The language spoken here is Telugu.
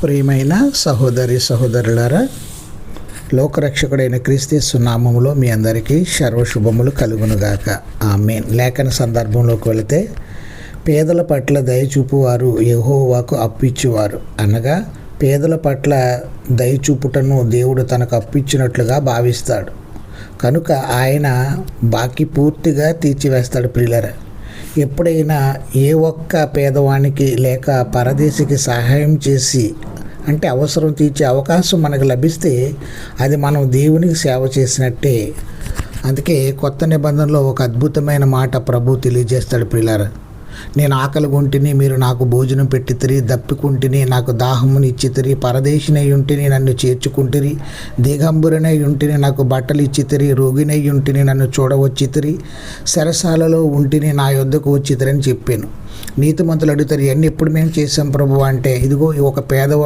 ప్రియమైన సహోదరి సహోదరులారా, లోకరక్షకుడైన క్రీస్తు నామములో మీ అందరికీ సర్వశుభములు కలుగునుగాక. ఆమేన్. లేఖన సందర్భంలోకి వెళితే, పేదల పట్ల దయచూపువారు యెహోవాకు అప్పిచ్చువారు. అనగా పేదల పట్ల దయచూపుటను దేవుడు తనకు అప్పిచ్చినట్లుగా భావిస్తాడు. కనుక ఆయన బాకీ పూర్తిగా తీర్చివేస్తాడు. ప్రియులారా, ఎప్పుడైనా ఏ ఒక్క పేదవానికి లేక పరదేశికి సహాయం చేసి అంటే అవసరం తీర్చే అవకాశం మనకు లభిస్తే అది మనం దేవునికి సేవ చేసినట్టే. అందుకే కొత్త నిబంధనలో ఒక అద్భుతమైన మాట ప్రభు తెలియజేస్తాడు. ప్రియులారా, నేను ఆకలిగొంటిని, మీరు నాకు భోజనం పెట్టితిరి, దప్పికుంటిని, నాకు దాహముని ఇచ్చితిరి, పరదేశినై ఉంటిని, నన్ను చేర్చుకుంటిరి, దిగంబరునై ఉంటిని, నాకు బట్టలు ఇచ్చితిరి, రోగినై ఉంటిని, నన్ను చూడవచ్చితిరి, చెరసాలలో ఉంటిని, నా యొద్దకు వచ్చితిరి అని చెప్పాను. నీతిమంతులు అడుగుతారు, ఇవన్నీ ఎప్పుడు మేము చేసాం ప్రభు అంటే, ఇదిగో ఒక పేదవాడు